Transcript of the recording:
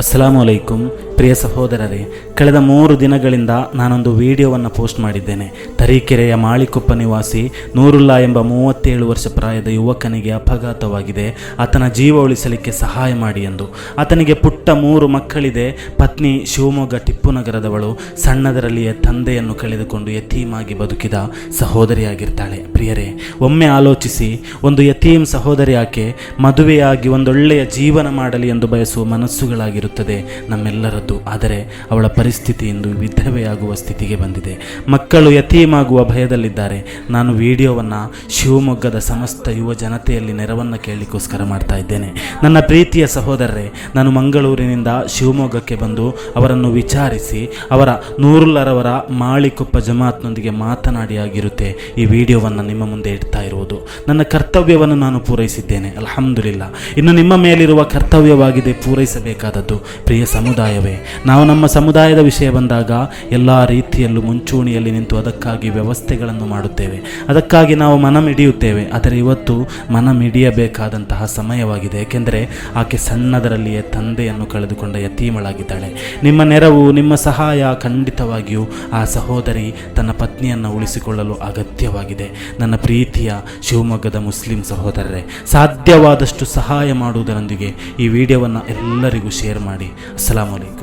ಅಸ್ಸಲಾಮು ಅಲೈಕುಂ ಪ್ರಿಯ ಸಹೋದರರೇ, ಕಳೆದ 3 ದಿನಗಳಿಂದ ನಾನೊಂದು ವಿಡಿಯೋವನ್ನು ಪೋಸ್ಟ್ ಮಾಡಿದ್ದೇನೆ. ತರೀಕೆರೆಯ ಮಾಳಿಕೊಪ್ಪ ನಿವಾಸಿ ನೂರುಲ್ಲಾ ಎಂಬ 37 ವರ್ಷ ಪ್ರಾಯದ ಯುವಕನಿಗೆ ಅಪಘಾತವಾಗಿದೆ, ಆತನ ಜೀವ ಉಳಿಸಲಿಕ್ಕೆ ಸಹಾಯ ಮಾಡಿ ಎಂದು. ಆತನಿಗೆ ಪುಟ್ಟ 3 ಮಕ್ಕಳಿದೆ. ಪತ್ನಿ ಶಿವಮೊಗ್ಗ ಟಿಪ್ಪು ನಗರದವಳು, ಸಣ್ಣದರಲ್ಲಿಯೇ ತಂದೆಯನ್ನು ಕಳೆದುಕೊಂಡು ಯತೀಮಾಗಿ ಬದುಕಿದ ಸಹೋದರಿಯಾಗಿರ್ತಾಳೆ. ಪ್ರಿಯರೇ, ಒಮ್ಮೆ ಆಲೋಚಿಸಿ, ಒಂದು ಯತೀಮ್ ಸಹೋದರಿ ಆಕೆ ಮದುವೆಯಾಗಿ ಒಂದೊಳ್ಳೆಯ ಜೀವನ ಮಾಡಲಿ ಎಂದು ಬಯಸುವ ಮನಸ್ಸುಗಳಾಗಿರುತ್ತದೆ ನಮ್ಮೆಲ್ಲರದ್ದು. ಆದರೆ ಅವಳ ಪರಿಸ್ಥಿತಿ ಇಂದು ವಿಧವೆಯಾಗುವ ಸ್ಥಿತಿಗೆ ಬಂದಿದೆ. ಮಕ್ಕಳು ಯತೀಮಾಗುವ ಭಯದಲ್ಲಿದ್ದಾರೆ. ನಾನು ವಿಡಿಯೋವನ್ನು ಶಿವಮೊಗ್ಗದ ಸಮಸ್ತ ಯುವ ಜನತೆಯಲ್ಲಿ ನೆರವನ್ನು ಕೇಳಲಿಕ್ಕೋಸ್ಕರ ಮಾಡ್ತಾ ಇದ್ದೇನೆ. ನನ್ನ ಪ್ರೀತಿಯ ಸಹೋದರರೇ, ನಾನು ಮಂಗಳೂರಿನಿಂದ ಶಿವಮೊಗ್ಗಕ್ಕೆ ಬಂದು ಅವರನ್ನು ವಿಚಾರಿಸಿ ಅವರ ನೂರುಲ್ಲರವರ ಮಾಳಿಕೊಪ್ಪ ಜಮಾತ್ನೊಂದಿಗೆ ಮಾತನಾಡಿ ಆಗಿರುತ್ತೆ ಈ ವಿಡಿಯೋವನ್ನು ನಿಮ್ಮ ಮುಂದೆ ಇಡ್ತಾ ಇರುವುದು. ನನ್ನ ಕರ್ತವ್ಯವನ್ನು ನಾನು ಪೂರೈಸಿದ್ದೇನೆ, ಅಲ್ಹಮ್ದುಲಿಲ್ಲಾ. ಇನ್ನು ನಿಮ್ಮ ಮೇಲಿರುವ ಕರ್ತವ್ಯವಾಗಿದೆ ಪೂರೈಸಬೇಕಾದದ್ದು. ಪ್ರಿಯ ಸಮುದಾಯವೇ, ನಾವು ನಮ್ಮ ಸಮುದಾಯದ ವಿಷಯ ಬಂದಾಗ ಎಲ್ಲ ರೀತಿಯಲ್ಲೂ ಮುಂಚೂಣಿಯಲ್ಲಿ ನಿಂತು ಅದಕ್ಕಾಗಿ ವ್ಯವಸ್ಥೆಗಳನ್ನು ಮಾಡುತ್ತೇವೆ, ಅದಕ್ಕಾಗಿ ನಾವು ಮನಮಿಡಿಯುತ್ತೇವೆ. ಆದರೆ ಇವತ್ತು ಮನಮಿಡಿಯಬೇಕಾದಂತಹ ಸಮಯವಾಗಿದೆ. ಏಕೆಂದರೆ ಆಕೆ ಸಣ್ಣದರಲ್ಲಿಯೇ ತಂದೆಯನ್ನು ಕಳೆದುಕೊಂಡ ಯತೀಮಳಾಗಿದ್ದಾಳೆ. ನಿಮ್ಮ ನೆರವು, ನಿಮ್ಮ ಸಹಾಯ ಖಂಡಿತವಾಗಿಯೂ ಆ ಸಹೋದರಿ ತನ್ನ ಪತ್ನಿಯನ್ನು ಉಳಿಸಿಕೊಳ್ಳಲು ಅಗತ್ಯವಾಗಿದೆ. ನನ್ನ ಪ್ರೀತಿಯ ಶಿವಮೊಗ್ಗದ ಮುಸ್ಲಿಂ ಸಹೋದರರೇ, ಸಾಧ್ಯವಾದಷ್ಟು ಸಹಾಯ ಮಾಡುವುದರೊಂದಿಗೆ ಈ ವಿಡಿಯೋವನ್ನು ಎಲ್ಲರಿಗೂ ಶೇರ್ ಮಾಡಿ. ಅಸ್ಸಲಾಮು ಅಲೈಕುಂ.